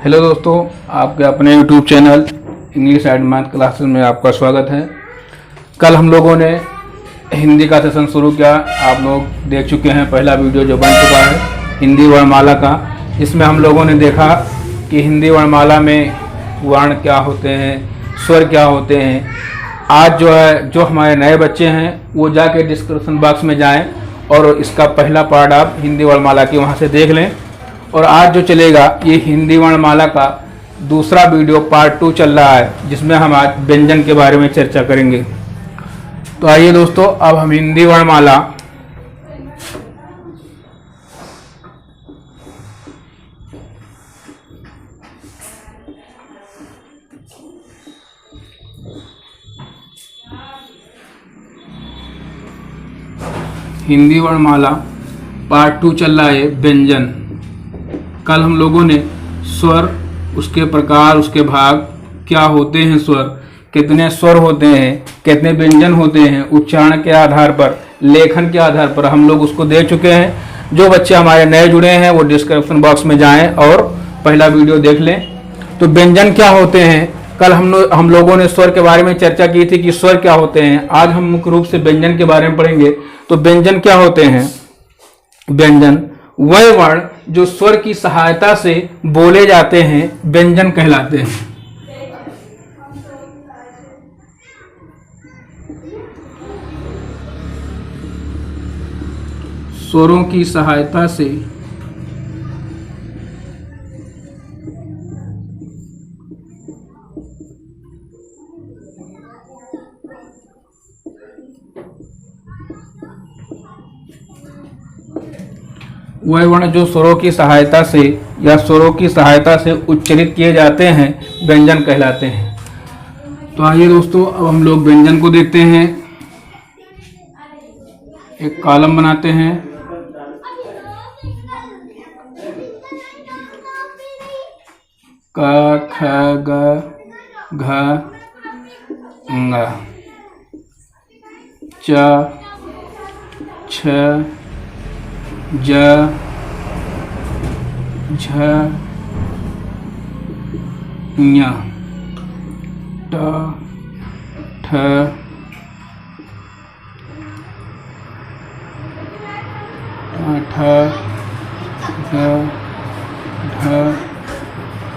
Hello दोस्तों, आपके अपने YouTube channel English and math classes में आपका स्वागत है। कल हम लोगों ने हिंदी का सेशन शुरू किया। आप लोग देख चुके हैं पहला वीडियो जो बन चुका है हिंदी वर्णमाला का। इसमें हम लोगों ने देखा कि हिंदी वर्णमाला में वर्ण क्या होते हैं, स्वर क्या होते हैं। आज जो हमारे नए बच्चे हैं वो जाके डिस्क्रिप्शन बॉक्स में जाएं और इसका पहला पार्ट आप हिंदी वर्णमाला की वहाँ से देख लें। और आज जो चलेगा ये हिंदी वर्णमाला का दूसरा वीडियो पार्ट 2 चल रहा है, जिसमें हम आज व्यंजन के बारे में चर्चा करेंगे। तो आइए दोस्तों, अब हम हिंदी वर्णमाला पार्ट 2 चल रहा है व्यंजन। कल हम लोगों ने स्वर, उसके प्रकार, उसके भाग, क्या होते हैं स्वर, कितने स्वर होते हैं, कितने व्यंजन होते हैं, उच्चारण के आधार पर, लेखन के आधार पर हम लोग उसको देख चुके हैं। जो बच्चे हमारे नए जुड़े हैं वो डिस्क्रिप्शन बॉक्स में जाएं और पहला वीडियो देख लें। तो व्यंजन क्या होते हैं, कल हम लोगों ने स्वर के बारे में चर्चा की थी कि स्वर क्या होते हैं। आज हम मुख्य रूप से व्यंजन के बारे में पढ़ेंगे। तो व्यंजन क्या होते हैं? व्यंजन वह वर्ण जो स्वर की सहायता से बोले जाते हैं व्यंजन कहलाते हैं। स्वरों की सहायता से वह वर्ण जो स्वरों की सहायता से या स्वरों की सहायता से उच्चारित किए जाते हैं व्यंजन कहलाते हैं। तो आइए दोस्तों, अब हम लोग व्यंजन को देखते हैं। एक कॉलम बनाते हैं। क, ख, ग, घ, ङ, च, छ, ज, झ, ञ, ट, ठ, ठ, ग, ढ,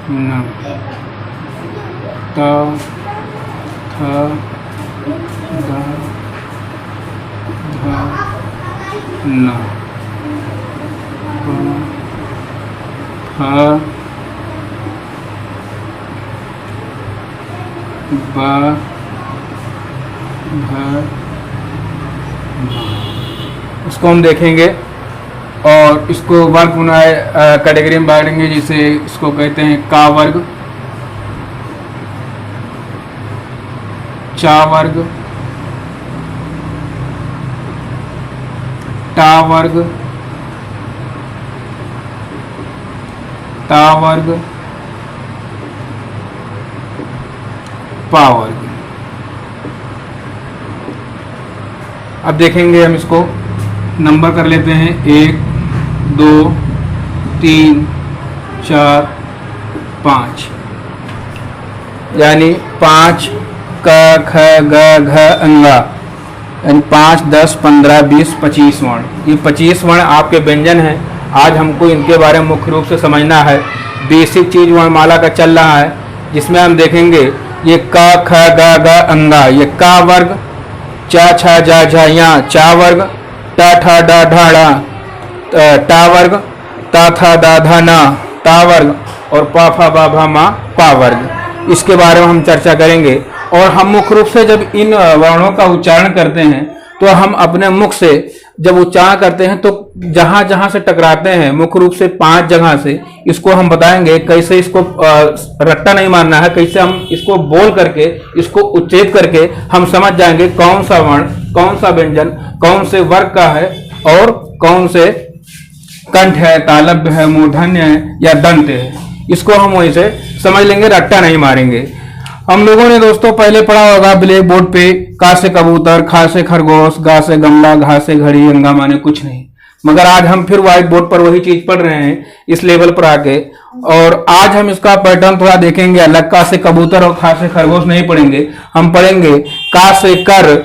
ण, त, थ, द, ध, न, फ, ब, भ, इसको हम देखेंगे और इसको वर्ग बनाए कैटेगरी में बांटेंगे। जिसे इसको कहते हैं का वर्ग, चा वर्ग, टा वर्ग, ता वर्ग, पा वर्ग। अब देखेंगे हम इसको नंबर कर लेते हैं 1 2 3 4 5, यानी 5 क ख ग घ अंगा, यानी 5 10 15 20 25 वर्ण। ये 25 वर्ण आपके व्यंजन हैं। आज हमको इनके बारे में मुख्य रूप से समझना है। बेसिक चीज वर्णमाला का चल रहा है, जिसमें हम देखेंगे ये क ख ग घ अंगा, ये का वर्ग, चा छा जा झा या चा वर्ग, टा ठा डा ढा डा टा वर्ग, ता था दा धा ना ता वर्ग, और पा फा बा भा मा पा वर्ग। इसके बारे में हम चर्चा करेंगे। और हम मुख्य रूप से जब इन वर्णों का उच्चारण करते हैं तो हम अपने मुख से जब उच्चारण करते हैं तो जहां जहां से टकराते हैं, मुख्य रूप से 5 जगह से, इसको हम बताएंगे कैसे इसको रट्टा नहीं मारना है, कैसे हम इसको बोल करके, इसको उच्चरित करके हम समझ जाएंगे कौन सा वर्ण, कौन सा व्यंजन, कौन से वर्ग का है और कौन से कंठ है, तालव्य है, मूर्धन्य है या दंत है। इसको हम वैसे समझ लेंगे, रट्टा नहीं मारेंगे। हम लोगों ने दोस्तों पहले पढ़ा होगा ब्लैक बोर्ड पे, का से कबूतर, खा से खरगोश, गा से गमला, घा से घड़ी, अंगा माने कुछ नहीं। मगर आज हम फिर व्हाइट बोर्ड पर वही चीज पढ़ रहे हैं इस लेवल पर आके, और आज हम इसका पैटर्न थोड़ा देखेंगे अलग। का से कबूतर और खा से खरगोश नहीं पढ़ेंगे, हम पढ़ेंगे का से कर,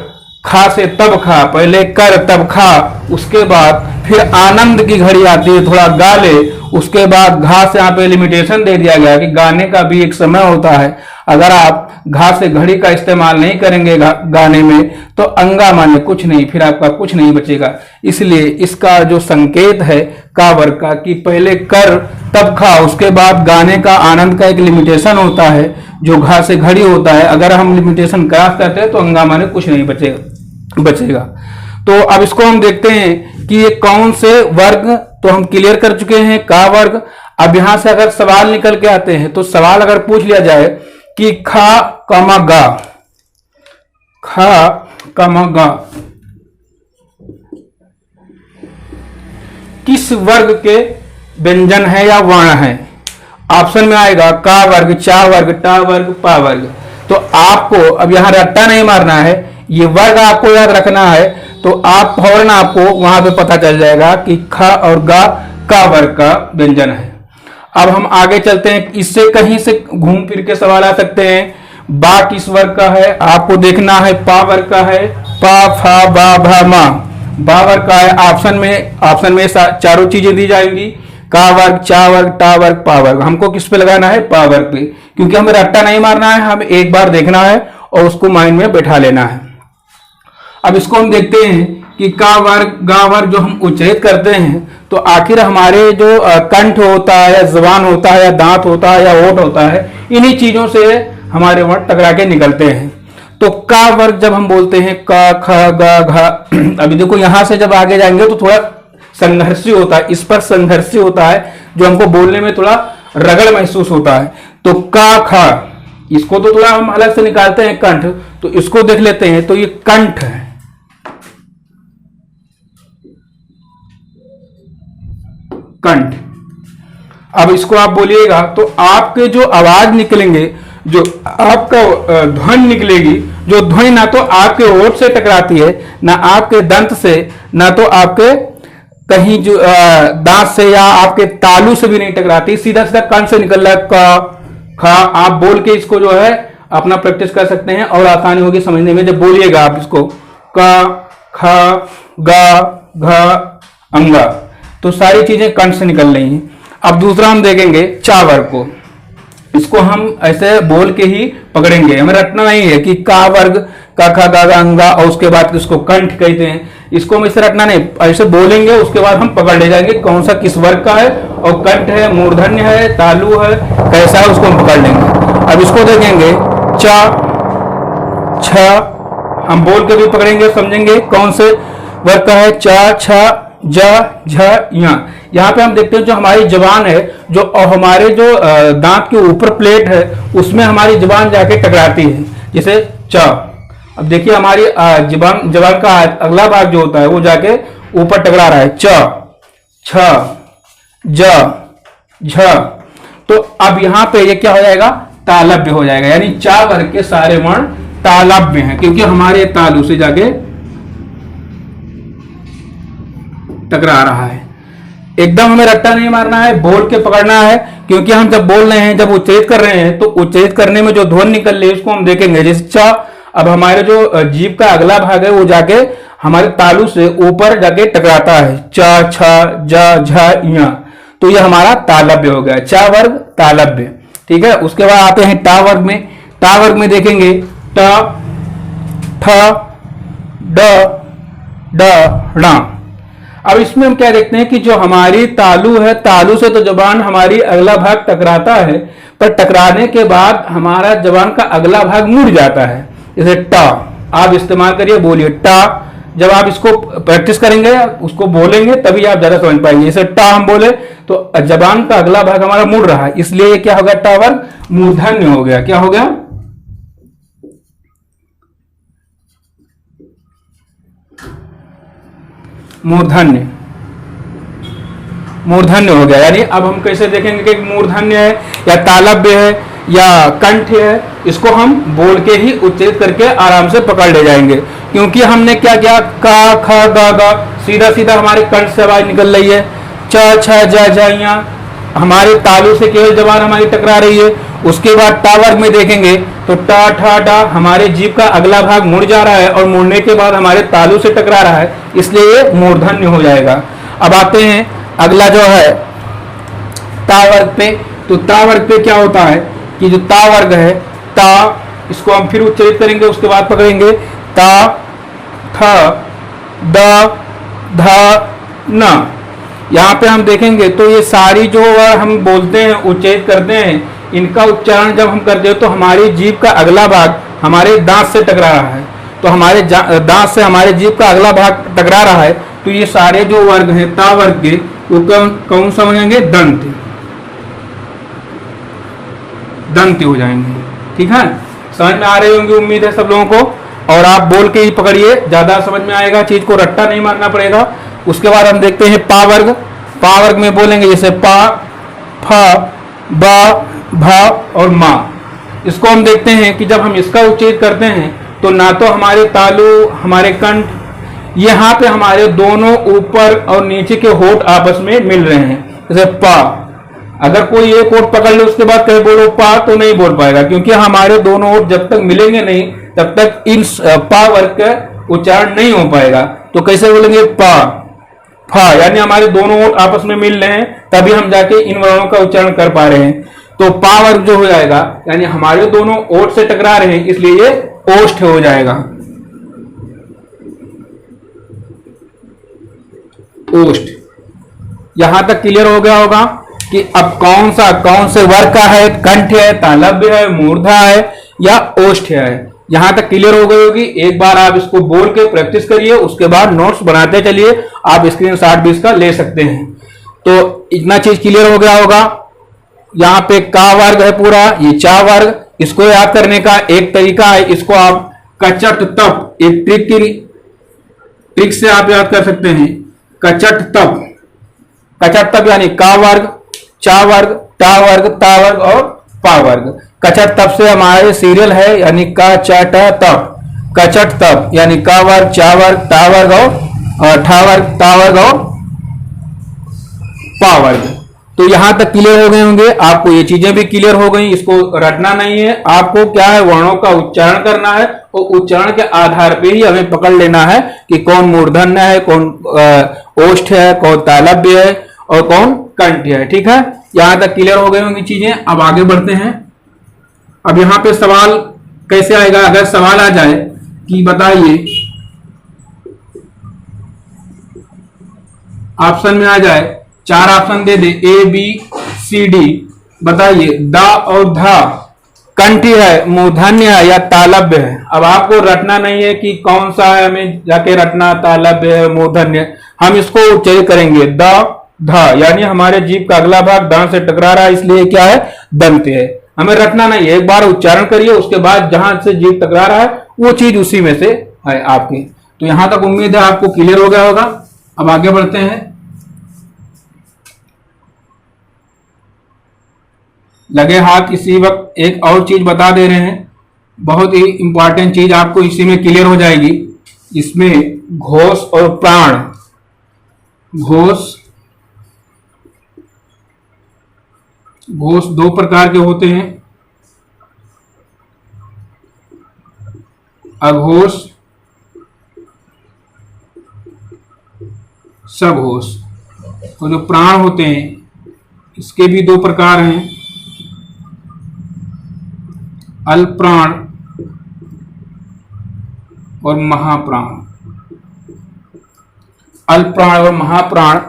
खा से तब खा। पहले कर तब खा, उसके बाद फिर आनंद की घड़ी आती है, थोड़ा गा ले। उसके बाद घा से यहाँ पे लिमिटेशन दे दिया गया कि गाने का भी एक समय होता है। अगर आप घा से घड़ी का इस्तेमाल नहीं करेंगे गाने में तो अंगा माने कुछ नहीं, फिर आपका कुछ नहीं बचेगा। इसलिए इसका जो संकेत है का वर्ग का कि पहले कर तब खा, उसके बाद गाने का आनंद का एक लिमिटेशन होता है जो घा से घड़ी होता है। अगर हम लिमिटेशन क्रॉस करते हैं तो अंगा माने कुछ नहीं बचेगा। तो अब इसको हम देखते हैं कि ये कौन से वर्ग, तो हम क्लियर कर चुके हैं का वर्ग। अब यहां से अगर सवाल निकल के आते हैं तो सवाल अगर पूछ लिया जाए कि खा कमा गा, खा कमा गा किस वर्ग के व्यंजन है या वर्ण है? ऑप्शन में आएगा का वर्ग, चा वर्ग, टा वर्ग, पा वर्ग। तो आपको अब यहां रट्टा नहीं मारना है, ये वर्ग आपको याद रखना है। तो आप फौरन आपको वहां पे पता चल जाएगा कि ख और गा का वर्ग का व्यंजन है। अब हम आगे चलते हैं, इससे कहीं से घूम फिर के सवाल आ सकते हैं। बा किस वर्ग का है? आपको देखना है पा वर्ग का है, पा फा बा भा मा, बा वर्ग का है। ऑप्शन में चारों चीजें दी जाएंगी, का वर्ग, चा वर्ग, टा वर्ग, पा वर्ग। हमको किस पे लगाना है? पा वर्ग पे, क्योंकि हमें रट्टा नहीं मारना है, हमें एक बार देखना है और उसको माइंड में बैठा लेना है। अब इसको हम देखते हैं कि का वर्ग गा वर्ग जो हम उच्चारित करते हैं तो आखिर हमारे जो कंठ होता है या जबान होता है या दांत होता है या ओठ होता है, इन्हीं चीजों से हमारे वर्ण टकरा के निकलते हैं। तो का वर्ग जब हम बोलते हैं का ख गा घा, अभी देखो यहां से जब आगे जाएंगे तो थोड़ा संघर्षी होता है, इस पर संघर्षी होता है जो हमको बोलने में थोड़ा रगड़ महसूस होता है। तो का खा, इसको तो थोड़ा हम अलग से निकालते हैं कंठ, तो इसको देख लेते हैं। तो ये कंठ है, कंठ। अब इसको आप बोलिएगा तो आपके जो आवाज निकलेंगे, जो आपका ध्वनि निकलेगी, जो ध्वनि ना तो आपके ओठ से टकराती है, ना आपके दंत से, ना तो आपके कहीं जो दांत से या आपके तालू से भी नहीं टकराती, सीधा सीधा कंठ से निकल रहा है का खा। आप बोल के इसको जो है अपना प्रैक्टिस कर सकते हैं और आसानी होगी समझने में। जब बोलिएगा आप इसको का खा गा घा अंगा, तो सारी चीजें कंठ से निकल रही हैं। अब दूसरा हम देखेंगे चा वर्ग को, इसको हम ऐसे बोल के ही पकड़ेंगे, हमें रटना नहीं है कि का वर्ग का खा गा अंगा और उसके बाद इसको कंठ कहते हैं। इसको हम ऐसे रटना नहीं, ऐसे बोलेंगे उसके बाद हम पकड़ ले जाएंगे कौन सा किस वर्ग का है, और कंठ है, मूर्धन्य है, तालु है, कैसा है उसको हम पकड़ लेंगे। अब इसको देखेंगे चा छ, हम बोल के भी पकड़ेंगे, समझेंगे कौन से वर्ग का है। चा छ जा झ या, यहाँ पे हम देखते हैं जो हमारी जबान है, जो हमारे जो दांत के ऊपर प्लेट है उसमें हमारी जबान जाके टकराती है, जैसे चा। अब देखिए हमारी जबान का अगला भाग जो होता है वो जाके ऊपर टकरा रहा है, च छ ज झ। तो अब यहाँ पे ये क्या हो जाएगा? तालव्य हो जाएगा, यानी चा वर्ग के सारे वर्ण तालव्य हैं, क्योंकि हमारे तालु से जाके टकरा रहा है। एकदम हमें रट्टा नहीं मारना है, बोल के पकड़ना है, क्योंकि हम जब बोल रहे हैं, जब उच्चारित कर रहे हैं तो उच्चारित करने में जो ध्वनि निकल रही है उसको हम देखेंगे। जैसे चा, अब हमारे जो जीभ का अगला भाग है वो जाके हमारे तालु से ऊपर जाके टकराता है, चा छ जा झा या, तो ये हमारा तालव्य हो गया, चा वर्ग तालव्य। ठीक है, उसके बाद आते हैं टा वर्ग में। टा वर्ग में देखेंगे ट ठ ड ड णा। अब इसमें हम क्या देखते हैं कि जो हमारी तालु है, तालु से तो जबान हमारी अगला भाग टकराता है, पर टकराने के बाद हमारा जबान का अगला भाग मुड़ जाता है। जैसे टा आप इस्तेमाल करिए, बोलिए टा। जब आप इसको प्रैक्टिस करेंगे, उसको बोलेंगे, तभी आप ज्यादा समझ पाएंगे। जैसे टा हम बोले तो जबान का अगला भाग हमारा मुड़ रहा है, इसलिए ये क्या हो गया? टा वर्ग मूर्धन्य हो गया। क्या हो गया? मूर्धन्य, मूर्धन्य हो गया। यानी अब हम कैसे देखेंगे कि मूर्धन्य है या तालव्य है या कंठ है, इसको हम बोल के ही उच्चारित करके आराम से पकड़ ले जाएंगे, क्योंकि हमने क्या किया? का ख गा गा, सीधा सीधा हमारे कंठ से आवाज निकल रही है। च छ जा झ या, हमारे तालु से केवल जबान हमारी टकरा रही है। उसके बाद टा वर्ग में देखेंगे तो टा ठा डा हमारे जीभ का अगला भाग मुड़ जा रहा है और मुड़ने के बाद हमारे तालु से टकरा रहा है, इसलिए ये मूर्धन्य हो जाएगा। अब आते हैं अगला जो है ता वर्ग पे। तो ता वर्ग पे क्या होता है कि जो ता वर्ग है, ता इसको हम फिर उच्चारित करेंगे, उसके बाद पकड़ेंगे ता थ द ध न। यहाँ पे हम देखेंगे तो ये सारी जो हम बोलते हैं उच्चारित करते हैं, इनका उच्चारण जब हम करते हैं तो हमारी जीभ का अगला भाग हमारे दांत से टकरा रहा है, तो हमारे दांत से हमारे जीभ का अगला भाग टकरा रहा है, तो ये सारे जो वर्ग हैं ता वर्ग के वो कौन सा बनेंगे? दंत, दंत हो जाएंगे। ठीक है, समझ में आ रही होंगी उम्मीद है सब लोगों को। और आप बोल के ही पकड़िए, ज्यादा समझ में आएगा, चीज को रट्टा नहीं मारना पड़ेगा। उसके बाद हम देखते हैं पा वर्ग। पा वर्ग में बोलेंगे जैसे पा, फ, ब, भ और मा। इसको हम देखते हैं कि जब हम इसका उच्चारण करते हैं तो ना तो हमारे तालु, हमारे कंठ, यहाँ पे हमारे दोनों ऊपर और नीचे के होठ आपस में मिल रहे हैं। जैसे पा, अगर कोई एक होठ पकड़ ले उसके बाद कहे बोलो पा तो नहीं बोल पाएगा, क्योंकि हमारे दोनों होठ जब तक मिलेंगे नहीं तब तक इन पा वर्ग का उच्चारण नहीं हो पाएगा। तो कैसे बोलेंगे? पा, फा, यानी हमारे दोनों होठ आपस में मिल रहे हैं तभी हम जाके इन वर्णों का उच्चारण कर पा रहे हैं। तो पा वर्ग जो हो जाएगा यानी हमारे दोनों ओठ से टकरा रहे हैं, इसलिए ये ओष्ठ हो जाएगा, ओष्ठ। यहां तक क्लियर हो गया होगा कि अब कौन से वर्ग का है? कंठ है, तालव्य है, मूर्धा है या ओष्ठ है। यहां तक क्लियर हो गई होगी। एक बार आप इसको बोल के प्रैक्टिस करिए, उसके बाद नोट्स बनाते चलिए। आप स्क्रीनशॉट भी इसका ले सकते हैं। तो इतना चीज क्लियर हो गया होगा। यहाँ पे का वर्ग है पूरा, ये चा वर्ग। इसको याद करने का एक तरीका है, इसको आप कचट तप, एक ट्रिक से आप याद कर सकते हैं। कचट तप, कचट तप यानी का वर्ग, चा वर्ग, टा वर्ग, ता वर्ग और पा वर्ग। कचट तप से हमारे सीरियल है यानी का चा टा तप। कचट तप यानी का वर्ग, चा वर्ग, टा वर्ग और ठा वर्ग, ता वर्ग और पा वर्ग। तो यहां तक क्लियर हो गए होंगे। आपको ये चीजें भी क्लियर हो गई, इसको रटना नहीं है। आपको क्या है, वर्णों का उच्चारण करना है और उच्चारण के आधार पे ही हमें पकड़ लेना है कि कौन मूर्धन्य है, कौन ओष्ठ है, कौन तालव्य है और कौन कंठ है। ठीक है, यहां तक क्लियर हो गई होंगी चीजें। अब आगे बढ़ते हैं। अब यहां पे सवाल कैसे आएगा? अगर सवाल आ जाए कि बताइए, ऑप्शन में आ जाए, 4 ऑप्शन दे दे ए बी सी डी, बताइए दा और धा कंठ है, मूर्धन्य है या तालव्य है। अब आपको रटना नहीं है कि कौन सा है, हमें जाके रटना तालव्य है मूर्धन्य। हम इसको उच्चारित करेंगे दा धा, यानी हमारे जीभ का अगला भाग दांत से टकरा रहा है, इसलिए क्या है? दंत है। हमें रटना नहीं है, एक बार उच्चारण करिए, उसके बाद जहां से जीभ टकरा रहा है वो चीज उसी में से है आपकी। तो यहां तक उम्मीद है आपको क्लियर हो गया होगा। अब आगे बढ़ते हैं। लगे हाथ इसी वक्त एक और चीज बता दे रहे हैं, बहुत ही इंपॉर्टेंट चीज आपको इसी में क्लियर हो जाएगी। इसमें घोष और प्राण, घोष दो प्रकार के होते हैं, अघोष, सघोष। तो जो प्राण होते हैं इसके भी 2 प्रकार हैं, अल्पप्राण और महाप्राण। अल्पप्राण और महाप्राण,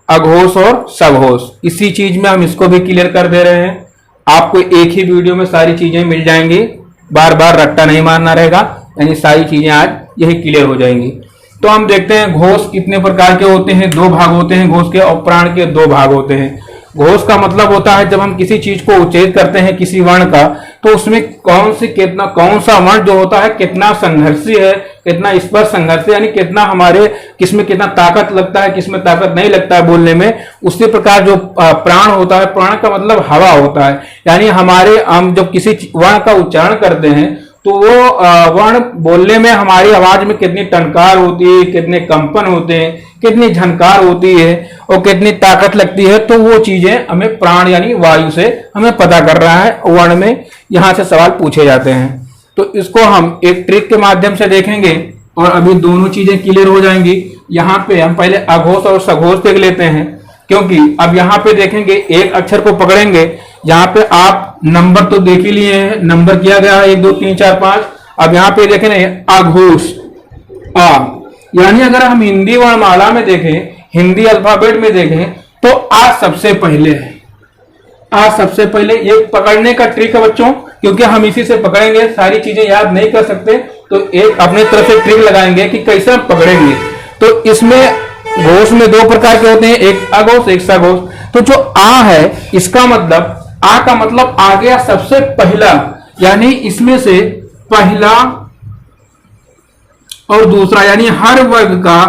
अघोष और सघोष। इसी चीज में हम इसको भी क्लियर कर दे रहे हैं। आपको एक ही वीडियो में सारी चीजें मिल जाएंगी, बार बार रट्टा नहीं मारना रहेगा, यानी सारी चीजें आज यही क्लियर हो जाएंगी। तो हम देखते हैं घोष कितने प्रकार के होते हैं। 2 भाग होते हैं घोष के, और प्राण के 2 भाग होते हैं। घोष का मतलब होता है जब हम किसी चीज को उच्चारित करते हैं किसी वर्ण का, तो उसमें कौन सा वर्ण जो होता है कितना संघर्षी है, कितना स्पर्श संघर्षी, यानी कितना हमारे किसमें कितना ताकत लगता है, किसमें ताकत नहीं लगता है बोलने में। उसी प्रकार जो प्राण होता है, प्राण का मतलब हवा होता है, यानी हम जब किसी वर्ण का उच्चारण करते हैं तो वो वर्ण बोलने में हमारी आवाज में कितनी टनकार होती है, कितने कंपन होते हैं, कितनी झनकार होती है और कितनी ताकत लगती है, तो वो चीजें हमें प्राण यानी वायु से हमें पता कर रहा है। वर्ण में यहां से सवाल पूछे जाते हैं, तो इसको हम एक ट्रिक के माध्यम से देखेंगे और अभी दोनों चीजें क्लियर हो जाएंगी। यहाँ पे हम पहले अघोष और सघोष देख लेते हैं, क्योंकि अब यहाँ पे देखेंगे एक अक्षर को पकड़ेंगे। यहाँ पे आप नंबर तो देख ही लिए हैं, नंबर किया गया है 1 2 3 4 5। अब यहाँ पे देखें अघोष आ, यानी अगर हम हिंदी वर्णमाला में देखें, हिंदी अल्फाबेट में देखें, तो आ सबसे पहले है। आ सबसे पहले ये पकड़ने का ट्रिक है बच्चों, क्योंकि हम इसी से पकड़ेंगे, सारी चीजें याद नहीं कर सकते, तो एक अपने तरफ से ट्रिक लगाएंगे कि कैसे हम पकड़ेंगे। तो इसमें घोष में 2 प्रकार के होते हैं, एक अघोष एक सघोष। तो जो आ है, इसका मतलब आ का मतलब आ गया सबसे पहला, यानी इसमें से पहला और दूसरा, यानी हर वर्ग का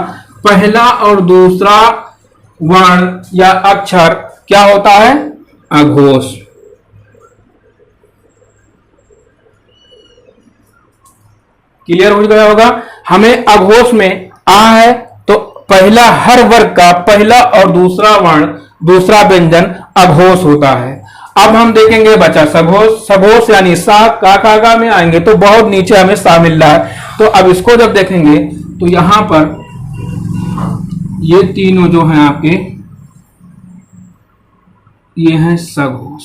पहला और दूसरा वर्ण या अक्षर क्या होता है? अघोष। क्लियर हो गया होगा। हमें अघोष में आ है तो पहला हर वर्ग का पहला और दूसरा वर्ण, दूसरा व्यंजन अघोष होता है। अब हम देखेंगे बचा सघोष। सघोष यानी सा का गा में आएंगे तो बहुत नीचे हमें सा मिल रहा है, तो अब इसको जब देखेंगे तो यहां पर ये तीनों जो हैं आपके, ये हैं सघोष।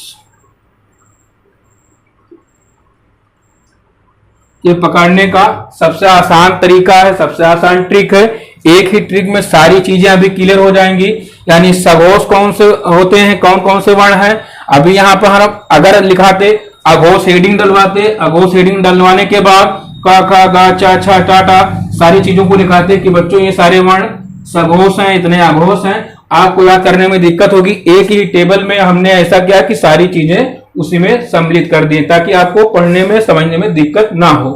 ये पकड़ने का सबसे आसान तरीका है, सबसे आसान ट्रिक है। एक ही ट्रिक में सारी चीजें अभी क्लियर हो जाएंगी। यानी सघोष कौन से होते हैं, कौन कौन से वर्ण हैं। अभी यहां पर हम अगर लिखाते अघोष हेडिंग डलवाते, अघोष हेडिंग डलवाने के बाद का खा गा चा छा टा टा सारी चीजों को लिखाते कि बच्चों ये सारे वर्ण सघोष हैं, इतने अघोष हैं। आपको याद करने में दिक्कत होगी। एक ही टेबल में हमने ऐसा किया कि सारी चीजें उसी में सम्मिलित कर दिए, ताकि आपको पढ़ने में समझने में दिक्कत ना हो।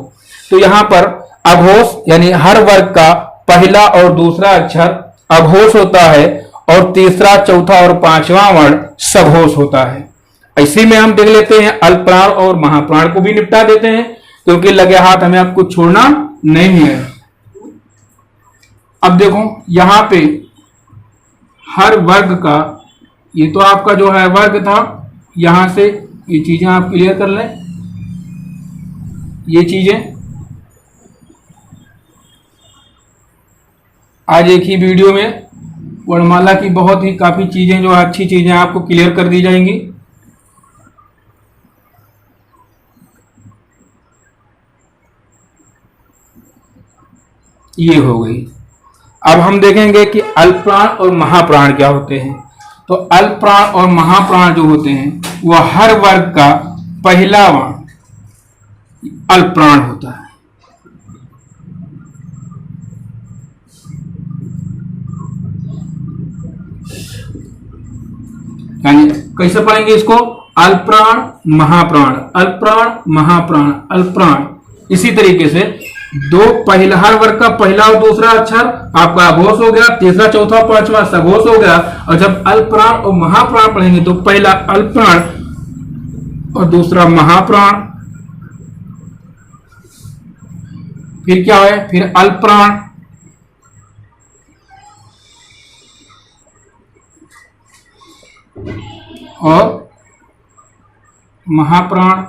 तो यहां पर अघोष यानी हर वर्ग का पहला और दूसरा अक्षर अघोष होता है और तीसरा, चौथा और पांचवा वर्ण सघोष होता है। इसी में हम देख लेते हैं अल्पप्राण और महाप्राण को भी निपटा देते हैं, क्योंकि लगे हाथ हमें आपको छोड़ना नहीं है। अब देखो यहां पे हर वर्ग का, ये तो आपका जो है वर्ग था, यहां से ये चीजें आप क्लियर कर लें। ये चीजें आज एक ही वीडियो में वर्णमाला की बहुत ही काफी चीजें, जो अच्छी चीजें आपको क्लियर कर दी जाएंगी। ये हो गई। अब हम देखेंगे कि अल्पप्राण और महाप्राण क्या होते हैं। तो अल्पप्राण और महाप्राण जो होते हैं वह हर वर्ग का पहला वर्ण अल्पप्राण होता है। यानी कैसे पढ़ेंगे इसको? अल्पप्राण महाप्राण, अल्पप्राण महाप्राण, अल्पप्राण। इसी तरीके से दो पहला, हर वर्ग का पहला और दूसरा अक्षर आपका अघोष हो गया, तीसरा, चौथा, पांचवा सघोष हो गया। और जब अल्पप्राण और महाप्राण पढ़ेंगे तो पहला अल्पप्राण और दूसरा महाप्राण, फिर क्या है, फिर अल्पप्राण, और महाप्राण,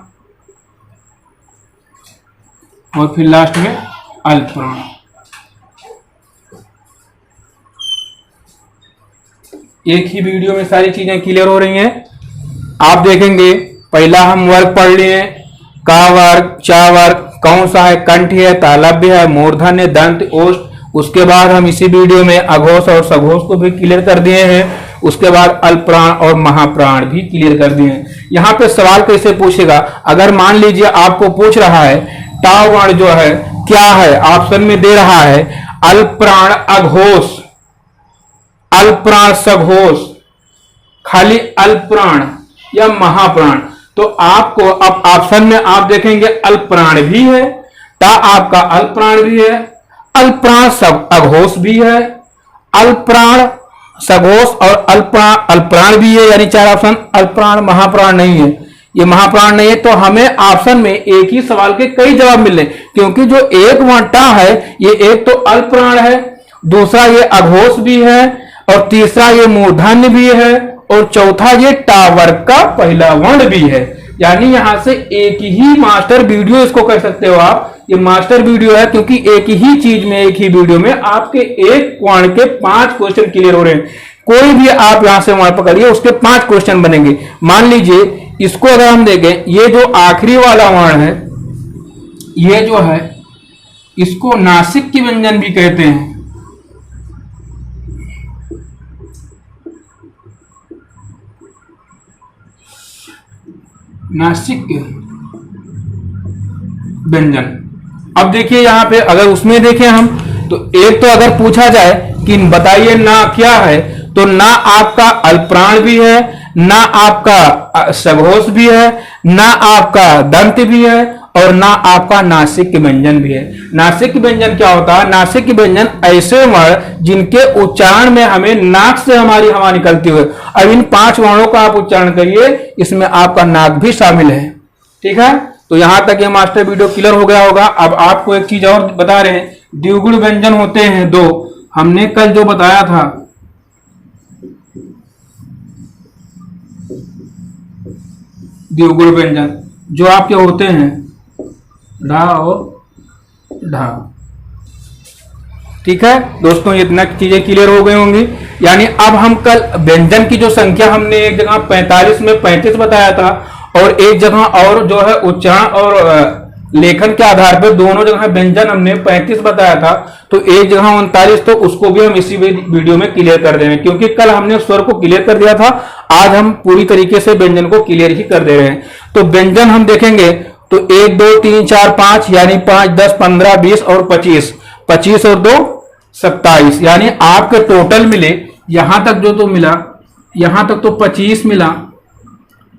और फिर लास्ट में अल्पप्राण। एक ही वीडियो में सारी चीजें क्लियर हो रही हैं। आप देखेंगे पहला हम वर्ग पढ़ लिए, का वर्ग, चा वर्ग, कौन सा है, कंठ है, तालव्य है, मूर्धन्य है, दंत, ओष्ठ। उसके बाद हम इसी वीडियो में अघोष और सघोष को भी क्लियर कर दिए हैं। उसके बाद अल्पप्राण और महाप्राण भी क्लियर कर दिए हैं। यहाँ पे सवाल कैसे पूछेगा, अगर मान लीजिए आपको पूछ रहा है टा वर्ण जो है क्या है, ऑप्शन में दे रहा है अल्पप्राण अघोष, अल्पप्राण सघोष, खाली अल्पप्राण या महाप्राण, तो आपको अब ऑप्शन में आप देखेंगे अल्पप्राण भी है, टा आपका अल्पप्राण भी है, अल्पप्राण अघोष भी है, अल्पप्राण सघोष और अल्पप्राण भी है। यानी 4 ऑप्शन। अल्पप्राण महाप्राण नहीं है, ये महाप्राण नहीं है। तो हमें ऑप्शन में एक ही सवाल के कई जवाब मिल रहे, क्योंकि जो एक वर्ण टा है ये एक तो अल्पप्राण है, दूसरा ये अघोष भी है, और तीसरा ये मूर्धन्य भी है, और चौथा ये टावर का पहला वर्ण भी है। यानी यहां से एक ही मास्टर वीडियो इसको कह सकते हो आप, ये मास्टर वीडियो है, क्योंकि एक ही चीज में, एक ही वीडियो में आपके एक वर्ण के 5 क्वेश्चन क्लियर हो रहे हैं। कोई भी आप यहां से वर्ण पकड़िए, उसके 5 क्वेश्चन बनेंगे। मान लीजिए इसको अगर हम देखें, ये जो आखिरी वाला वर्ण है, ये जो है इसको नासिक की व्यंजन भी कहते हैं। नासिक व्यंजन। अब देखिए यहां पे अगर उसमें देखें हम, तो एक तो अगर पूछा जाए कि बताइए ना क्या है, तो ना आपका अल्पप्राण भी है, ना आपका सघोष भी है, ना आपका दंत भी है, और ना आपका नासिक व्यंजन भी है। नासिक व्यंजन क्या होता है? नासिक व्यंजन ऐसे वर्ण जिनके उच्चारण में हमें नाक से हमारी हवा निकलती हुई। अब इन 5 वर्णों का आप उच्चारण करिए, इसमें आपका नाक भी शामिल है। ठीक है, तो यहां तक ये मास्टर वीडियो क्लियर हो गया होगा। अब आपको एक चीज और बता रहे हैं, द्विगुण व्यंजन होते हैं 2। हमने कल जो बताया था, द्विगुण व्यंजन जो आपके होते हैं ढा और ढा। ठीक है दोस्तों, इतना चीजें क्लियर हो गई होंगी। यानी अब हम कल व्यंजन की जो संख्या हमने एक जगह 45 में 35 बताया था, और एक जगह और जो है उच्चारण और लेखन के आधार पर दोनों जगह व्यंजन हमने 35 बताया था, तो एक जगह 39, तो उसको भी हम इसी वीडियो में क्लियर कर देंगे। क्योंकि कल हमने स्वर को क्लियर कर दिया था, आज हम पूरी तरीके से व्यंजन को क्लियर ही कर दे रहे हैं। तो व्यंजन हम देखेंगे तो 1 2 3 4 5, यानी 5 10 15 20 और 25, 25 और 2 27, यानी आपके टोटल मिले यहां तक जो तो मिला, यहां तक तो 25 मिला,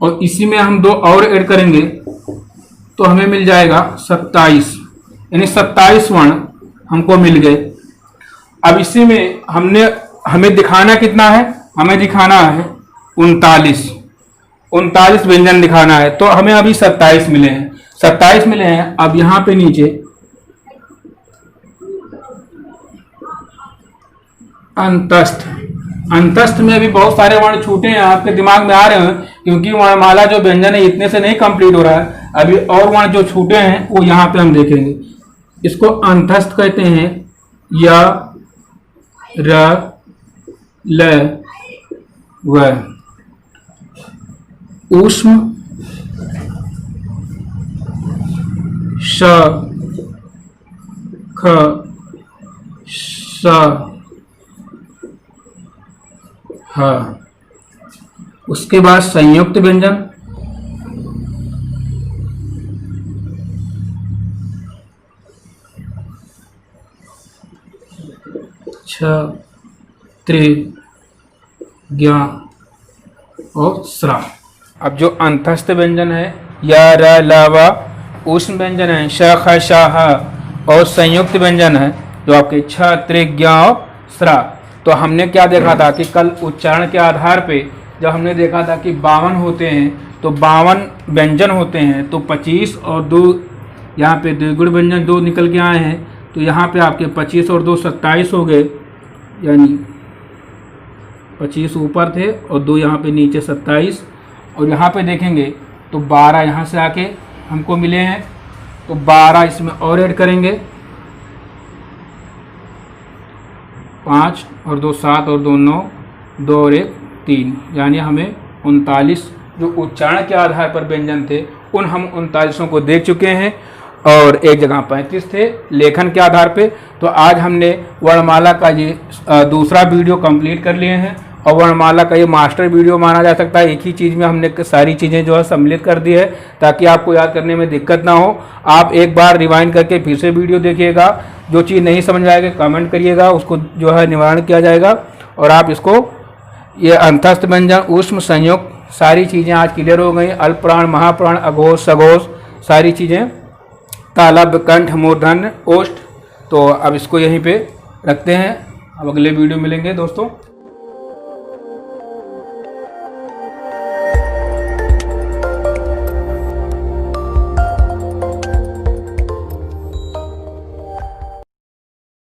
और इसी में हम 2 और ऐड करेंगे तो हमें मिल जाएगा 27, यानी 27 वर्ण हमको मिल गए। अब इसी में हमें दिखाना कितना है? हमें दिखाना है 39 व्यंजन दिखाना है। तो हमें अभी 27 मिले हैं, 27 मिले हैं। अब यहां पे नीचे अंतस्थ, अंतस्थ में अभी बहुत सारे वर्ण छूटे हैं, आपके दिमाग में आ रहे हैं, क्योंकि वर्णमाला जो व्यंजन है इतने से नहीं कंप्लीट हो रहा है। अभी और वर्ण जो छूटे हैं वो यहां पे हम देखेंगे। इसको अंतस्थ कहते हैं, या र ल व। ऊष्म श ख स ह। उसके बाद संयुक्त व्यंजन, छ त्रि ज्ञ और स्रा। अब जो अंतस्थ व्यंजन है, या र ल व, ऊष्म व्यंजन है श ख श ह, और संयुक्त व्यंजन है जो आपके छ त्रि ज्ञ और स्रा। तो हमने क्या देखा था कि कल उच्चारण के आधार पे जब हमने देखा था कि 52 होते हैं, तो 52 व्यंजन होते हैं, तो 25 और 2 यहाँ पे द्विगुण व्यंजन 2 निकल के आए हैं, तो यहाँ पे आपके 25 और 2 27 हो गए, यानी 25 ऊपर थे और 2 यहाँ पे नीचे 27। और यहाँ पे देखेंगे तो 12 यहाँ से आके हमको मिले हैं, तो 12 इसमें और ऐड करेंगे, 5 और 2 7 और 2 9, 2 और 1 3, यानी हमें 39 जो उच्चारण के आधार पर व्यंजन थे उन हम 39 को देख चुके हैं, और एक जगह 35 थे लेखन के आधार पे। तो आज हमने वर्णमाला का ये दूसरा वीडियो कंप्लीट कर लिए हैं, और वर्णमाला का ये मास्टर वीडियो माना जा सकता है। एक ही चीज़ में हमने सारी चीज़ें जो है सम्मिलित कर दी है, ताकि आपको याद करने में दिक्कत ना हो। आप एक बार रिवाइंड करके फिर से वीडियो देखिएगा, जो चीज़ नहीं समझ में आएगा कमेंट करिएगा, उसको जो है निवारण किया जाएगा। और आप इसको ये अंतस्थ व्यंजन, ऊष्म, संयुक्त सारी चीज़ें आज क्लियर हो गई। अल्पप्राण, महाप्राण, अघोष, सघोष सारी चीज़ें, तालव्य, कंठ, मूर्धन्य, ओष्ठ। तो अब इसको यहीं पे रखते हैं, अब अगले वीडियो मिलेंगे दोस्तों।